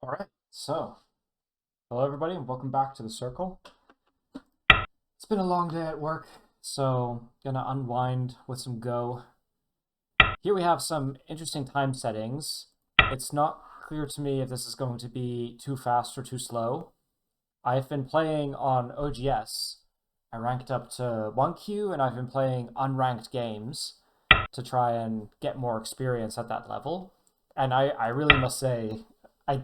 All right, so hello everybody, and welcome back to the circle. It's been a long day at work, so gonna unwind with some Go. Here we have some interesting time settings. It's not clear to me if this is going to be too fast or too slow. I've been playing on OGS. I ranked up to 1Q, and I've been playing unranked games to try and get more experience at that level. And I really must say, I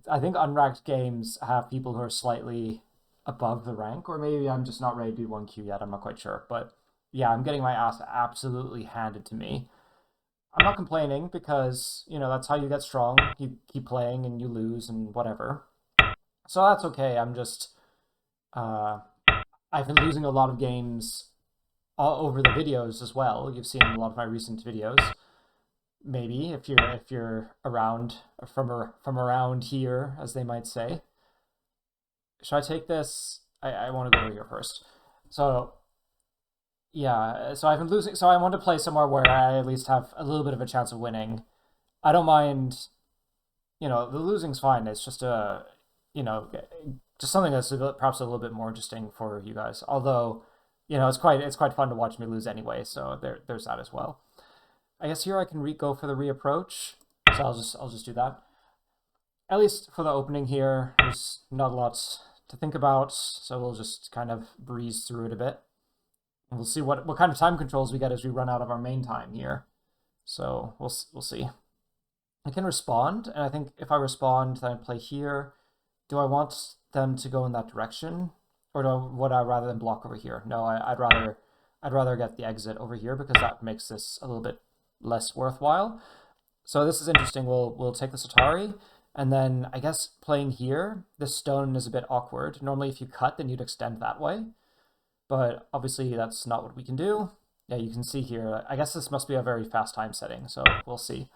I think unranked games have people who are slightly above the rank, or maybe I'm just not ready to do 1Q yet. I'm not quite sure. But yeah, I'm getting my ass absolutely handed to me. I'm not complaining because, that's how you get strong. You keep playing and you lose and whatever. So that's okay. Uh, I've been losing a lot of games all over the videos as well. You've seen a lot of my recent videos. Maybe if you're around from around here, as they might say. Should I take this? I want to go over here first. So yeah, so I've been losing. So I want to play somewhere where I at least have a little bit of a chance of winning. I don't mind. The losing's fine. It's just you know, just something that's perhaps a little bit more interesting for you guys. Although, it's quite fun to watch me lose anyway. So there's that as well. I guess here I can go for the reapproach. So I'll just do that. At least for the opening here, there's not a lot to think about, so we'll just kind of breeze through it a bit. And we'll see what kind of time controls we get as we run out of our main time here. So we'll see. I can respond, and I think if I respond, then I play here. Do I want them to go in that direction, or would I rather than block over here? No, I'd rather get the exit over here because that makes this a little bit less worthwhile. So this is interesting. We'll take the Atari, and then I guess playing here, this stone is a bit awkward. Normally, if you cut, then you'd extend that way, but obviously that's not what we can do. Yeah, you can see here. I guess this must be a very fast time setting, so we'll see.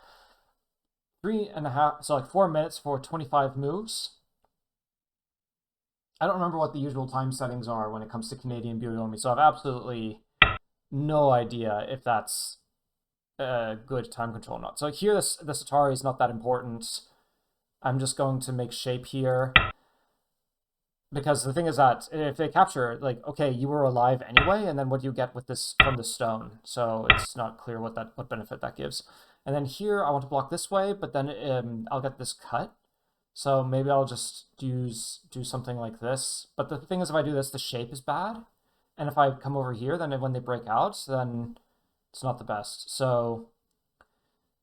3.5, so like 4 minutes for 25 moves. I don't remember what the usual time settings are when it comes to Canadian Beauty only, so I've absolutely no idea if that's a good time control or not. So here, this Atari is not that important. I'm just going to make shape here. Because the thing is that if they capture, like, okay, you were alive anyway, and then what do you get with this from the stone? So it's not clear what benefit that gives. And then here, I want to block this way, but then I'll get this cut. So maybe I'll just do something like this. But the thing is, if I do this, the shape is bad. And if I come over here, then when they break out, then it's not the best. So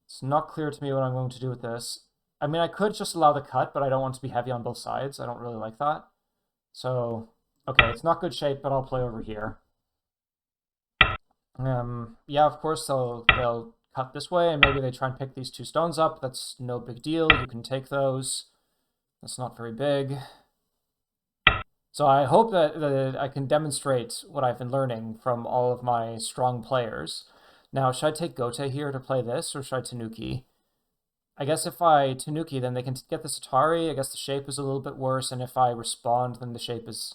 it's not clear to me what I'm going to do with this. I mean, I could just allow the cut, but I don't want to be heavy on both sides. I don't really like that. So, okay, it's not good shape, but I'll play over here. Yeah, of course they'll cut this way, and maybe they try and pick these two stones up. That's no big deal. You can take those. That's not very big. So I hope that I can demonstrate what I've been learning from all of my strong players. Now, should I take Gote here to play this, or should I Tanuki? I guess if I Tanuki, then they can get this Atari. I guess the shape is a little bit worse, and if I respond, then the shape is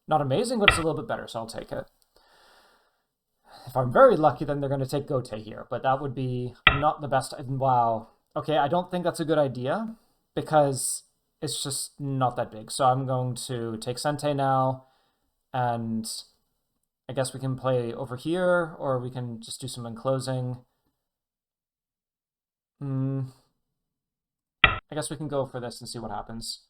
not amazing, but it's a little bit better, so I'll take it. If I'm very lucky, then they're going to take Gote here, but that would be not the best. Wow. Okay, I don't think that's a good idea, because it's just not that big. So I'm going to take Sente now, and I guess we can play over here, or we can just do some enclosing. I guess we can go for this and see what happens.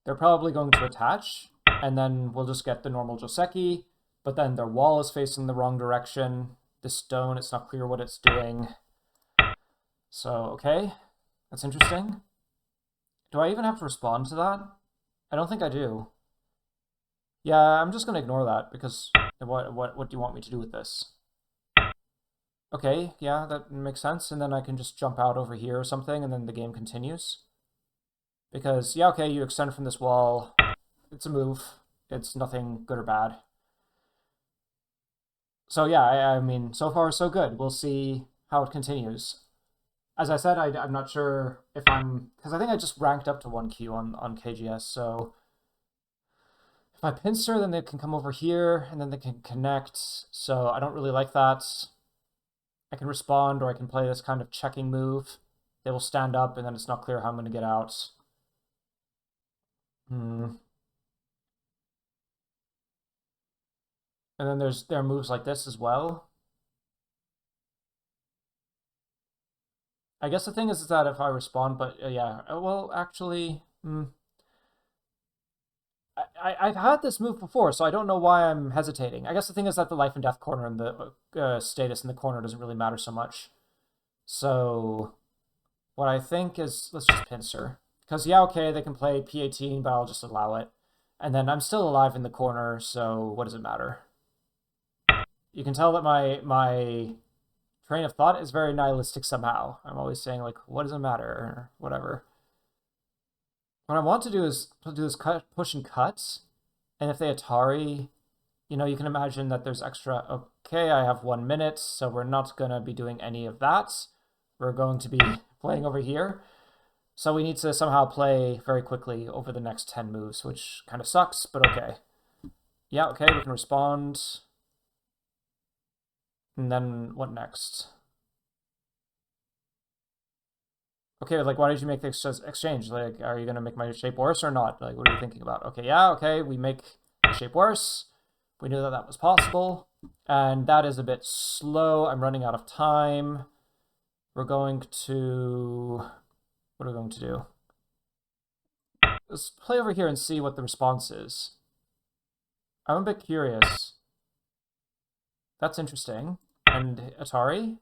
They're probably going to attach, and then we'll just get the normal Joseki, but then their wall is facing the wrong direction. This stone, it's not clear what it's doing. So, okay, that's interesting. Do I even have to respond to that? I don't think I do. Yeah, I'm just going to ignore that, because what do you want me to do with this? Okay, yeah, that makes sense, and then I can just jump out over here or something, and then the game continues. Because, yeah, okay, you extend from this wall. It's a move. It's nothing good or bad. So, yeah, I mean, so far so good. We'll see how it continues. As I said, I'm not sure if because I think I just ranked up to 1Q on KGS, so if I pincer, then they can come over here, and then they can connect, so I don't really like that. I can respond, or I can play this kind of checking move. They will stand up, and then it's not clear how I'm going to get out. And then there are moves like this as well. I guess the thing is that if I respond, but yeah, well, actually, I've had this move before, so I don't know why I'm hesitating. I guess the thing is that the life and death corner and the status in the corner doesn't really matter so much. So what I think is, let's just pincer. Because, yeah, okay, they can play P18, but I'll just allow it. And then I'm still alive in the corner, so what does it matter? You can tell that my train of thought is very nihilistic somehow. I'm always saying, like, what does it matter? Or whatever. What I want to do is push and cut. And if they Atari, you know, you can imagine that there's extra, okay, I have 1 minute, so we're not going to be doing any of that. We're going to be playing over here. So we need to somehow play very quickly over the next 10 moves, which kind of sucks, but okay. Yeah, okay, we can respond. And then what next? Okay, like, why did you make the exchange? Like, are you going to make my shape worse or not? Like, what are you thinking about? Okay, yeah, okay, we make the shape worse. We knew that that was possible. And that is a bit slow. I'm running out of time. We're going to... What are we going to do? Let's play over here and see what the response is. I'm a bit curious. That's interesting. And Atari?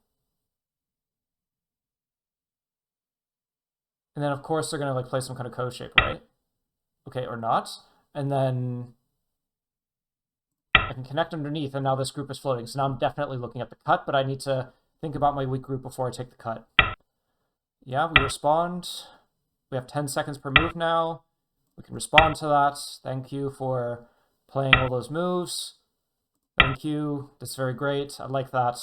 And then, of course, they're going to like play some kind of code shape, right? Okay, or not. And then I can connect underneath, and now this group is floating. So now I'm definitely looking at the cut, but I need to think about my weak group before I take the cut. Yeah, we respond. We have 10 seconds per move now. We can respond to that. Thank you for playing all those moves. Thank you. That's very great. I like that.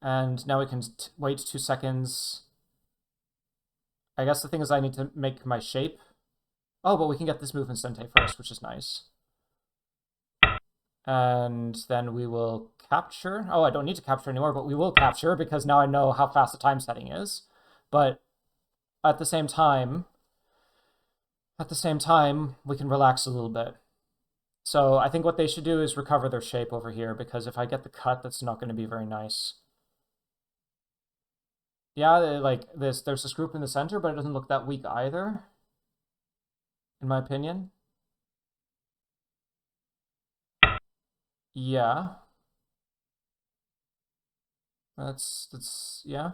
And now we can wait 2 seconds. I guess the thing is I need to make my shape. Oh, but we can get this move instantly first, which is nice. And then we will capture. Oh, I don't need to capture anymore, but we will capture because now I know how fast the time setting is. But at the same time, we can relax a little bit. So I think what they should do is recover their shape over here, because if I get the cut, that's not going to be very nice. Yeah, like there's this group in the center, but it doesn't look that weak either, in my opinion. Yeah. That's yeah.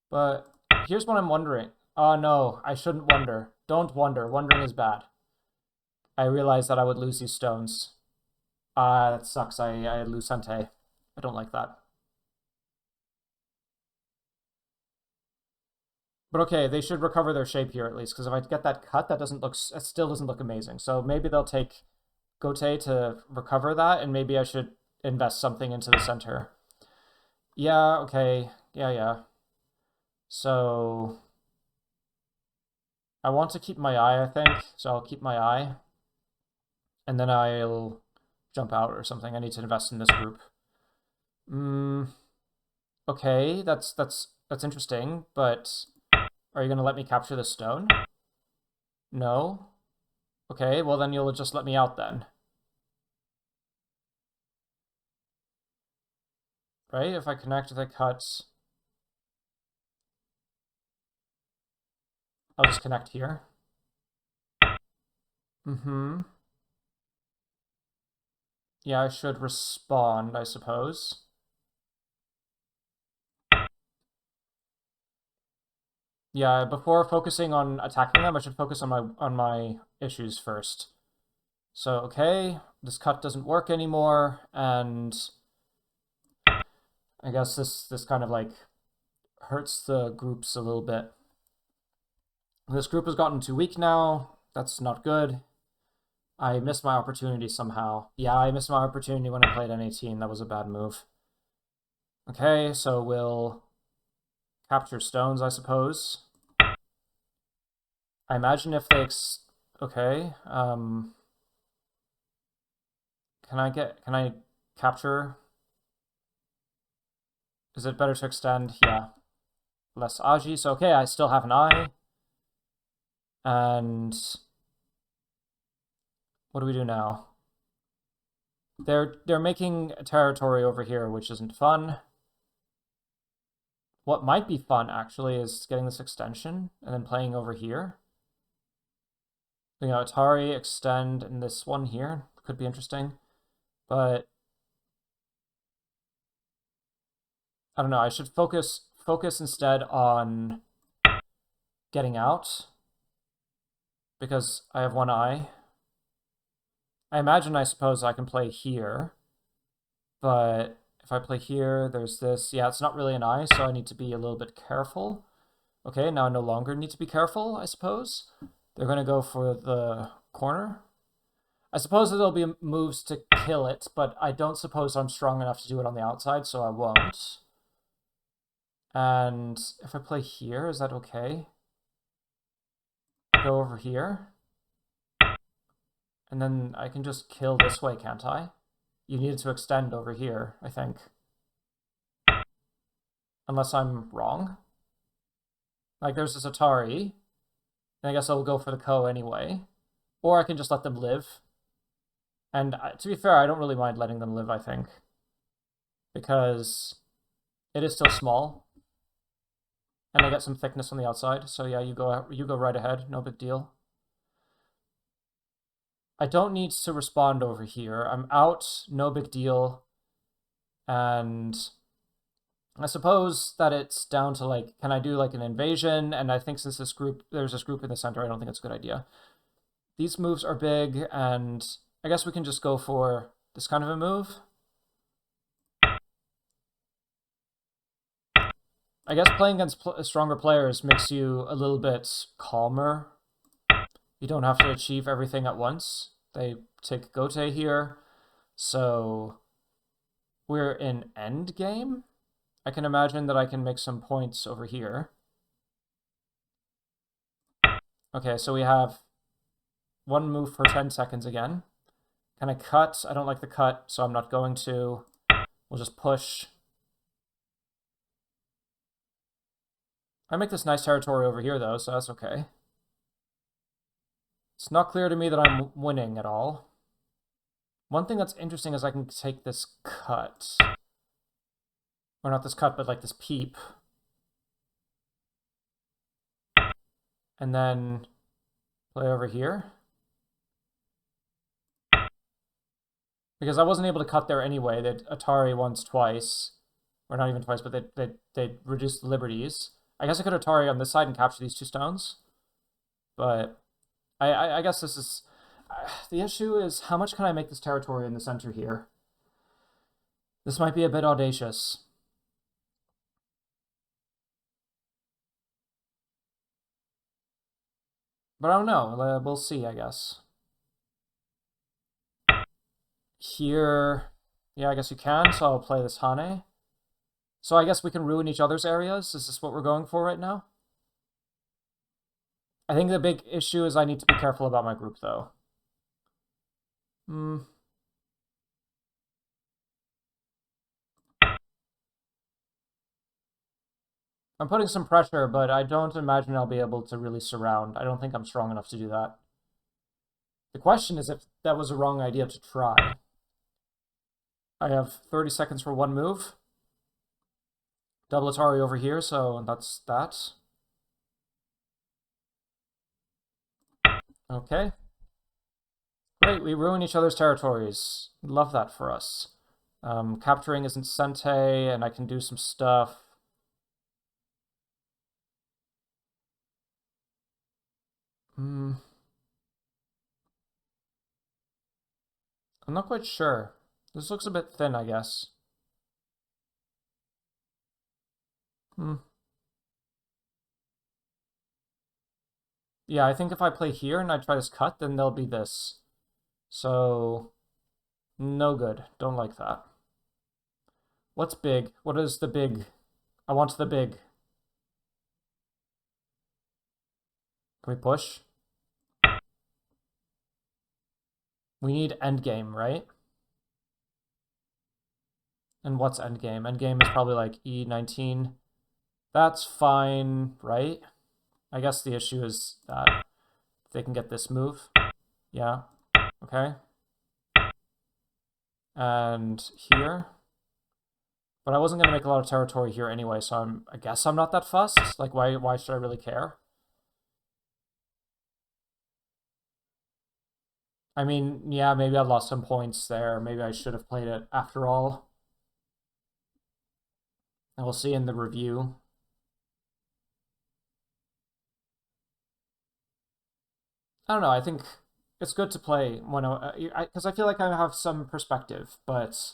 But here's what I'm wondering. Oh no, I shouldn't wonder. Don't wonder. Wondering is bad. I realized that I would lose these stones. That sucks. I lose Sente. I don't like that. But okay, they should recover their shape here at least, because if I get that cut, that still doesn't look amazing. So maybe they'll take Gote to recover that, and maybe I should invest something into the center. Yeah, okay. Yeah. So I want to keep my eye, I think. So I'll keep my eye. And then I'll jump out or something. I need to invest in this group. Okay, that's interesting, but are you gonna let me capture the stone? No? Okay, well then you'll just let me out then. Right? If I connect, if I cut, I'll just connect here. Yeah, I should respond, I suppose. Yeah, before focusing on attacking them, I should focus on my issues first. So, okay, this cut doesn't work anymore, and I guess this kind of like hurts the groups a little bit. This group has gotten too weak now. That's not good. I missed my opportunity somehow. Yeah, I missed my opportunity when I played N18. That was a bad move. Okay, so we'll capture stones, I suppose. I imagine if they... Okay, can I capture Is it better to extend? Yeah. Less Aji. So, okay, I still have an eye. And what do we do now? They're making a territory over here, which isn't fun. What might be fun, actually, is getting this extension and then playing over here. You know, Atari, extend, and this one here could be interesting. But I don't know, I should focus instead on getting out because I have one eye. I suppose I can play here, but if I play here, there's this. Yeah, it's not really an eye, so I need to be a little bit careful. Okay, now I no longer need to be careful, I suppose. They're going to go for the corner. I suppose that there'll be moves to kill it, but I don't suppose I'm strong enough to do it on the outside, so I won't. And if I play here, is that okay? Go over here. And then I can just kill this way, can't I? You needed to extend over here, I think. Unless I'm wrong. Like, there's this Atari. And I guess I'll go for the Ko anyway. Or I can just let them live. And to be fair, I don't really mind letting them live, I think. Because it is still small. And I get some thickness on the outside. So yeah, you go right ahead. No big deal. I don't need to respond over here. I'm out. No big deal. And I suppose that it's down to, like, can I do, like, an invasion? And I think since there's this group in the center, I don't think it's a good idea. These moves are big, and I guess we can just go for this kind of a move. I guess playing against stronger players makes you a little bit calmer. You don't have to achieve everything at once. They take Gote here, so we're in endgame. I can imagine that I can make some points over here. Okay, so we have one move for 10 seconds again. Can I cut? I don't like the cut, so I'm not going to. We'll just push. I make this nice territory over here, though, so that's okay. It's not clear to me that I'm winning at all. One thing that's interesting is I can take this cut. Or not this cut, but like this peep. And then play over here. Because I wasn't able to cut there anyway. They Atari once, twice. Or not even twice, but they reduced the liberties. I guess I could Atari on this side and capture these two stones. But I guess this is... the issue is, how much can I make this territory in the center here? This might be a bit audacious. But I don't know. We'll see, I guess. Here... yeah, I guess you can, so I'll play this Hane. So I guess we can ruin each other's areas? Is this what we're going for right now? I think the big issue is I need to be careful about my group, though. I'm putting some pressure, but I don't imagine I'll be able to really surround. I don't think I'm strong enough to do that. The question is if that was a wrong idea to try. I have 30 seconds for one move. Double Atari over here, so that's that. Okay. Great, we ruin each other's territories. Love that for us. Capturing isn't Sente, and I can do some stuff. I'm not quite sure. This looks a bit thin, I guess. Yeah, I think if I play here and I try this cut, then there'll be this. So, no good. Don't like that. What's big? What is the big? I want the big. Can we push? We need endgame, right? And what's endgame? Endgame is probably like E19. That's fine, right? I guess the issue is that they can get this move. Yeah, okay. And here. But I wasn't going to make a lot of territory here anyway, so I guess I'm not that fussed. Like, why should I really care? I mean, yeah, maybe I lost some points there. Maybe I should have played it after all. And we'll see in the review. I don't know. I think it's good to play when because I feel like I have some perspective, but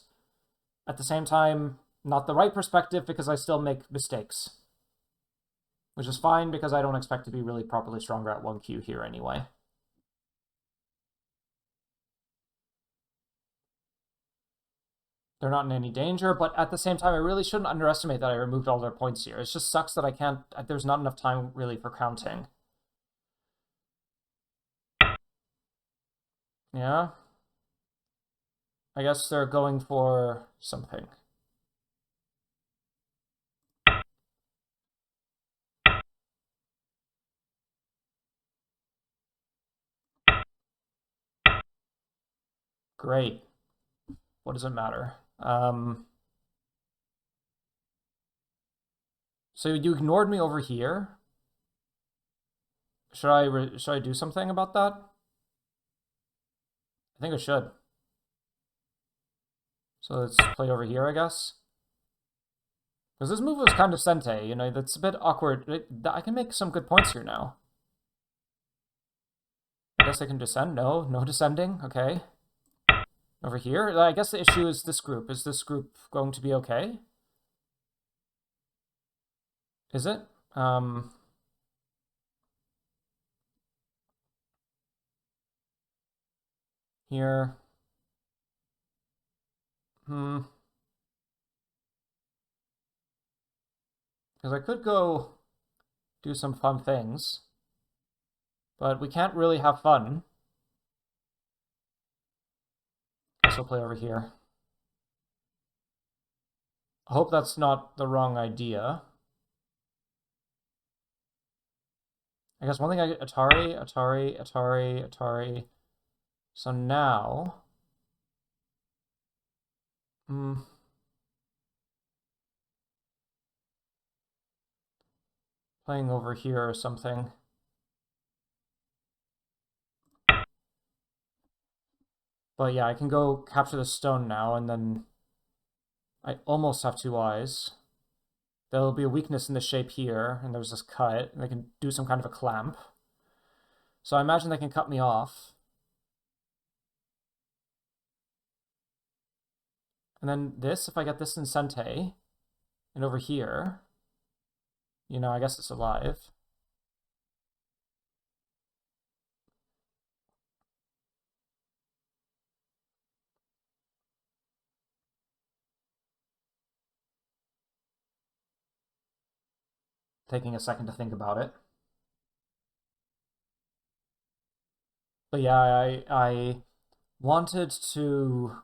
at the same time, not the right perspective because I still make mistakes, which is fine because I don't expect to be really properly stronger at 1Q here anyway. They're not in any danger, but at the same time, I really shouldn't underestimate that I removed all their points here. It just sucks that I can't, there's not enough time really for counting. Yeah? I guess they're going for something. Great. What does it matter? So you ignored me over here. Should I do something about that? I think I should. So let's play over here, I guess. Because this move was kind of Sente, you know, that's a bit awkward. I can make some good points here now. I guess I can descend. No descending. Okay. Over here? I guess the issue is this group. Is this group going to be okay? Is it? Here. Because I could go do some fun things. But we can't really have fun. Guess I'll play over here. I hope that's not the wrong idea. I guess one thing I get Atari. So now, playing over here or something. But yeah, I can go capture the stone now, and then I almost have two eyes. There'll be a weakness in the shape here, and there's this cut, and they can do some kind of a clamp. So I imagine they can cut me off. And then this, if I get this in Sente, and over here, you know, I guess it's alive. Taking a second to think about it. But yeah, I wanted to...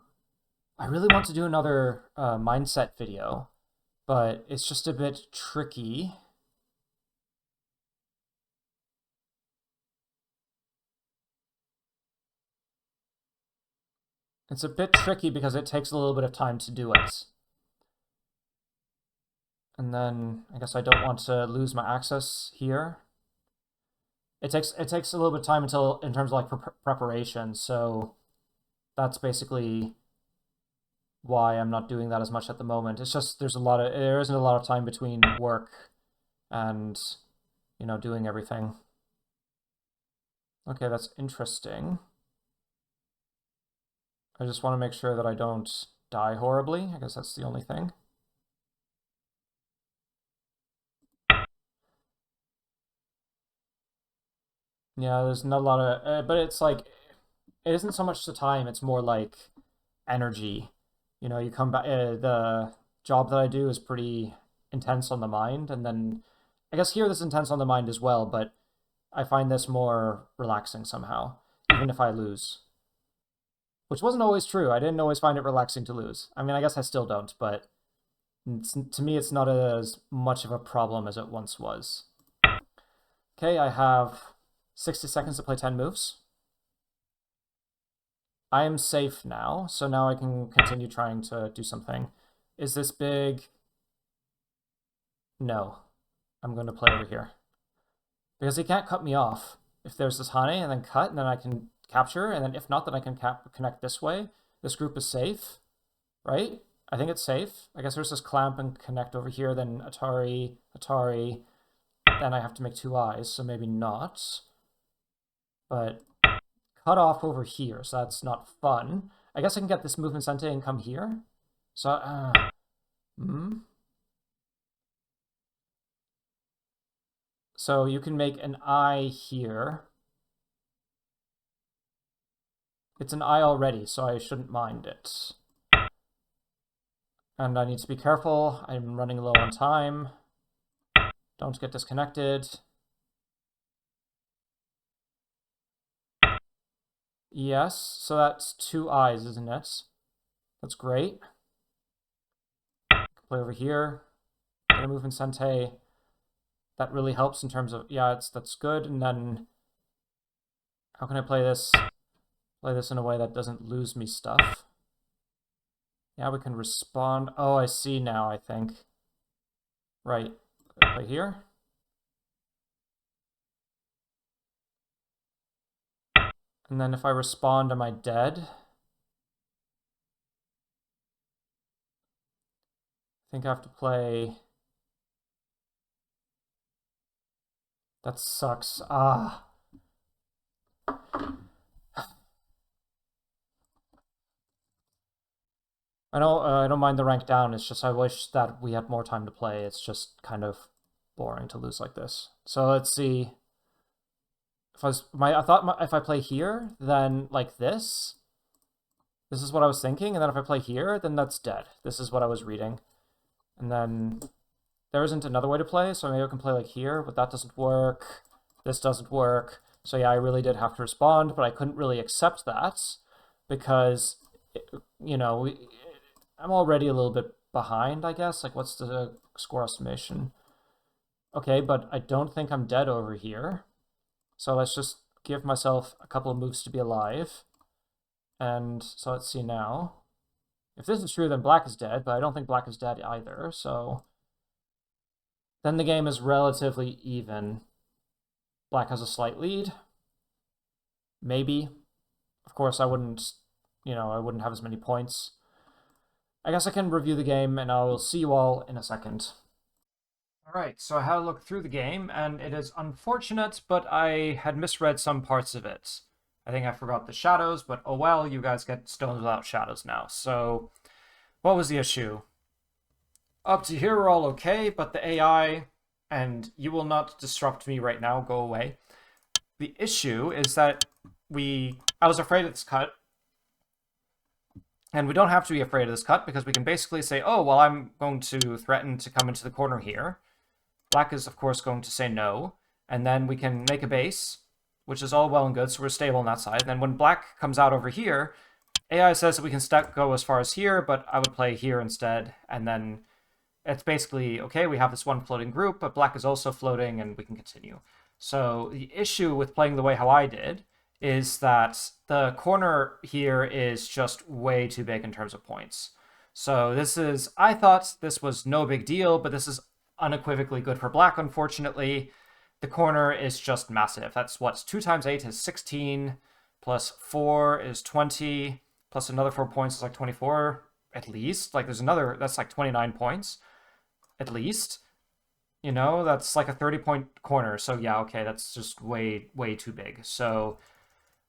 I really want to do another mindset video, but it's just a bit tricky. It's a bit tricky because it takes a little bit of time to do it. And then I guess I don't want to lose my access here. It takes a little bit of time until in terms of like preparation, so that's basically why I'm not doing that as much at the moment. It's just there isn't a lot of time between work and, you know, doing everything. Okay, that's interesting. I just want to make sure that I don't die horribly. I guess that's the only thing. Yeah, there's not a lot of, but it's like, it isn't so much the time, it's more like energy. You know, you come back, the job that I do is pretty intense on the mind, and then I guess here this is intense on the mind as well, but I find this more relaxing somehow, even if I lose. which wasn't always true. I didn't always find it relaxing to lose. I mean, I guess I still don't, but to me, it's not as much of a problem as it once was. Okay, I have 60 seconds to play 10 moves. I am safe now, so now I can continue trying to do something. Is this big? No. I'm going to play over here. Because he can't cut me off. If there's this Hane and then cut, and then I can capture, and then if not, then I can connect this way. This group is safe, right? I think it's safe. I guess there's this clamp and connect over here, then Atari, then I have to make two eyes, so maybe not. But cut off over here, so that's not fun. I guess I can get this movement Sente and come here. So, So you can make an eye here. It's an eye already, so I shouldn't mind it. And I need to be careful. I'm running low on time. Don't get disconnected. Yes, so that's two eyes, isn't it? That's great. Play over here. Get a movement Sente. That really helps in terms of, yeah, that's good. And then how can I play this? Play this in a way that doesn't lose me stuff. Yeah, we can respond. Oh, I see now, I think. Right. Play here. And then if I respond, am I dead? I think I have to play... That sucks. Ah. I don't mind the rank down. It's just I wish that we had more time to play. It's just kind of boring to lose like this. So let's see. If I thought if I play here, then like this is what I was thinking. And then if I play here, then that's dead. This is what I was reading. And then there isn't another way to play, so maybe I can play like here, but that doesn't work. This doesn't work. So yeah, I really did have to respond, but I couldn't really accept that because, you know, I'm already a little bit behind, I guess. Like, what's the score estimation? Okay, but I don't think I'm dead over here. So let's just give myself a couple of moves to be alive. And so let's see now. If this is true, then black is dead, but I don't think black is dead either, so... Then the game is relatively even. Black has a slight lead. Maybe. Of course, I wouldn't, I wouldn't have as many points. I guess I can review the game, and I will see you all in a second. Alright, so I had a look through the game, and it is unfortunate, but I had misread some parts of it. I think I forgot the shadows, but oh well, you guys get stones without shadows now. So, what was the issue? Up to here we're all okay, but the AI, and you will not disrupt me right now, go away. The issue is that I was afraid of this cut, and we don't have to be afraid of this cut because we can basically say, oh, well, I'm going to threaten to come into the corner here. Black is, of course, going to say no, and then we can make a base, which is all well and good, so we're stable on that side. And then when black comes out over here, AI says that we can go as far as here, but I would play here instead, and then it's basically, okay, we have this one floating group, but black is also floating, and we can continue. So the issue with playing the way how I did is that the corner here is just way too big in terms of points. So I thought this was no big deal, but this is unequivocally good for black, unfortunately. The corner is just massive. That's what's 2 times 8 is 16, plus 4 is 20, plus another 4 points is like 24, at least. Like, that's like 29 points, at least. That's like a 30-point corner. So yeah, okay, that's just way, way too big. So,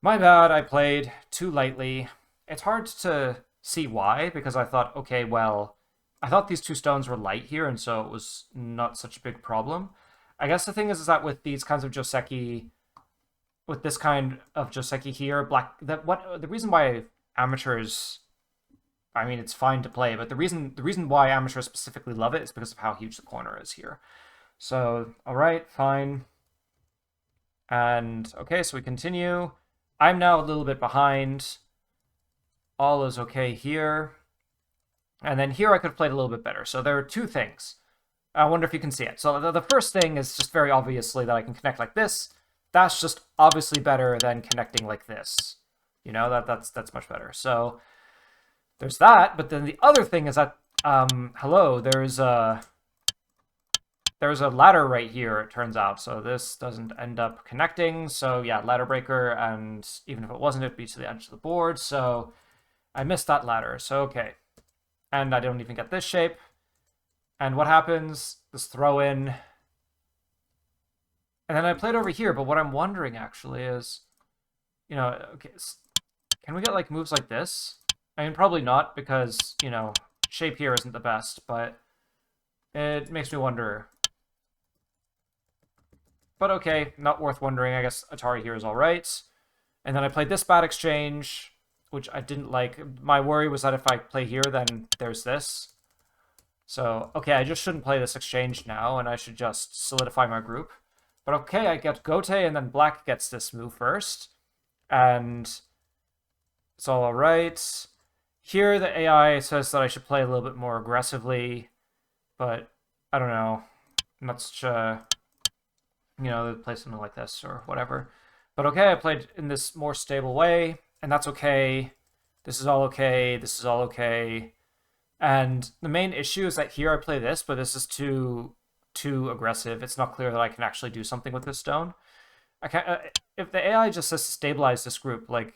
my bad, I played too lightly. It's hard to see why, because I thought, okay, well, I thought these 2 stones were light here, and so it was not such a big problem. I guess the thing is that with these kinds of Joseki, with this kind of Joseki here, the reason why amateurs, I mean, it's fine to play, but the reason why amateurs specifically love it is because of how huge the corner is here. So, all right, fine. And okay, so we continue. I'm now a little bit behind. all is okay here. And then here I could have played a little bit better. So there are two things. I wonder if you can see it. So the first thing is just very obviously that I can connect like this. That's just obviously better than connecting like this. You know, that's much better. So there's that. But then the other thing is that, hello, there's a ladder right here, it turns out. So this doesn't end up connecting. So yeah, ladder breaker. And even if it wasn't, it'd be to the edge of the board. So I missed that ladder. So okay. And I don't even get this shape. And what happens? This throw in. And then I played over here, but what I'm wondering actually is, you know, okay, can we get like moves like this? I mean, probably not because, you know, shape here isn't the best, but it makes me wonder. But okay, not worth wondering. I guess Atari here is all right. And then I played this bad exchange, which I didn't like. My worry was that if I play here, then there's this. So, okay, I just shouldn't play this exchange now, and I should just solidify my group. But okay, I get Gote, and then black gets this move first. And it's all right. Here, the AI says that I should play a little bit more aggressively, but I don't know. I'm not such a, you know, play something like this or whatever. But okay, I played in this more stable way, and that's okay. This is all okay. This is all okay. And the main issue is that here I play this, but this is too aggressive. It's not clear that I can actually do something with this stone. I can't. If the AI just says to stabilize this group, like,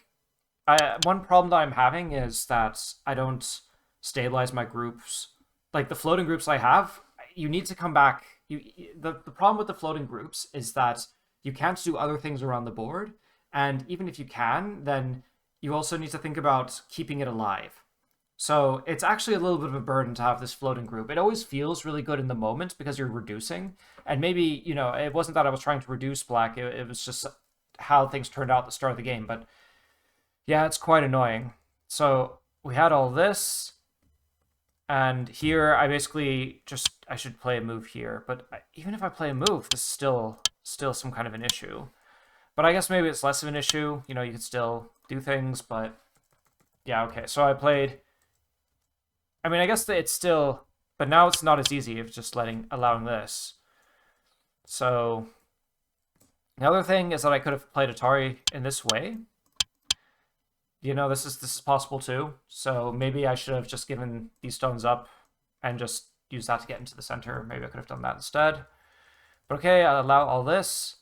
one problem that I'm having is that I don't stabilize my groups. Like the floating groups I have, you need to come back. The problem with the floating groups is that you can't do other things around the board, and even if you can, then you also need to think about keeping it alive. So it's actually a little bit of a burden to have this floating group. It always feels really good in the moment because you're reducing. And maybe, you know, it wasn't that I was trying to reduce black. It was just how things turned out at the start of the game. But yeah, it's quite annoying. So we had all this. And here I basically just, I should play a move here. But even if I play a move, this is still some kind of an issue. But I guess maybe it's less of an issue. You know, you could still do things, but yeah, okay. So I played... I mean, I guess that it's still, but now it's not as easy of just allowing this. So the other thing is that I could have played Atari in this way. You know, this is possible too. So maybe I should have just given these stones up and just used that to get into the center. Maybe I could have done that instead. But okay, I'll allow all this.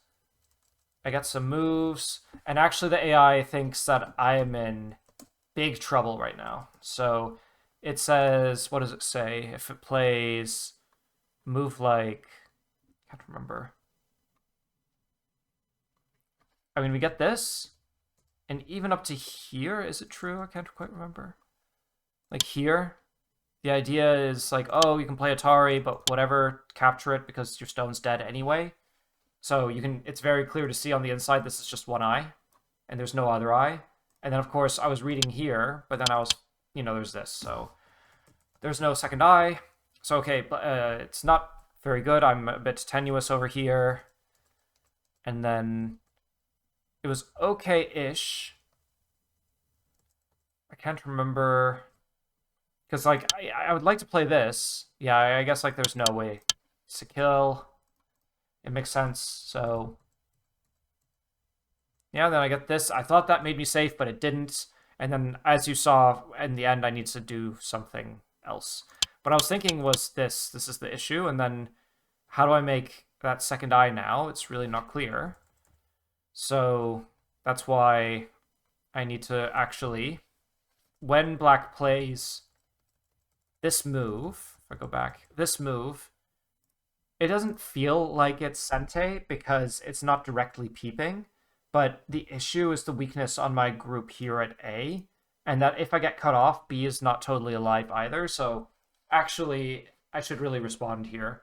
I get some moves. And actually the AI thinks that I am in big trouble right now. So it says, what does it say? If it plays move like, I can't remember. I mean, we get this, and even up to here, is it true? I can't quite remember. Like here, the idea is like, oh, you can play Atari, but whatever, capture it because your stone's dead anyway. So you can, it's very clear to see on the inside, this is just one eye, and there's no other eye. And then, of course, I was reading here, but then I was, you know, there's this, so there's no second eye. So, okay, it's not very good. I'm a bit tenuous over here. And then it was okay-ish. I can't remember. Because, like, I would like to play this. Yeah, I guess, like, there's no way to kill. It makes sense, so... Yeah, then I get this. I thought that made me safe, but it didn't. And then, as you saw, in the end, I need to do something else. What I was thinking was this. This is the issue. And then, how do I make that second eye now? It's really not clear. So, that's why I need to actually... When black plays this move, if I go back, this move, it doesn't feel like it's Sente because it's not directly peeping. But the issue is the weakness on my group here at A, and that if I get cut off, B is not totally alive either. So actually, I should really respond here.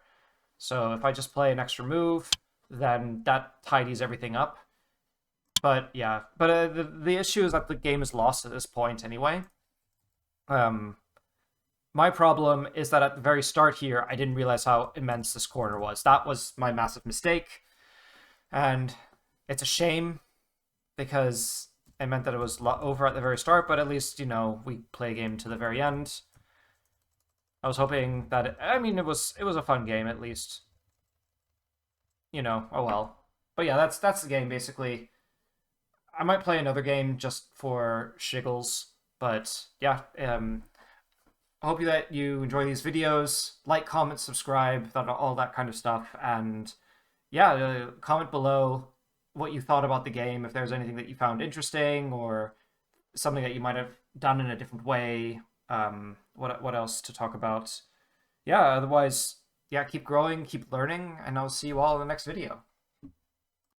So if I just play an extra move, then that tidies everything up. But yeah, but the issue is that the game is lost at this point anyway. My problem is that at the very start here, I didn't realize how immense this corner was. That was my massive mistake. And it's a shame because it meant that it was over at the very start, but at least, we play a game to the very end. I was hoping that it was a fun game at least. Oh well. But yeah, that's the game basically. I might play another game just for shiggles, but yeah, I hope that you enjoy these videos. Like, comment, subscribe, all that kind of stuff, and yeah, comment below what you thought about the game, if there's anything that you found interesting or something that you might have done in a different way. What else to talk about? Yeah, otherwise, yeah, keep growing, keep learning, and I'll see you all in the next video.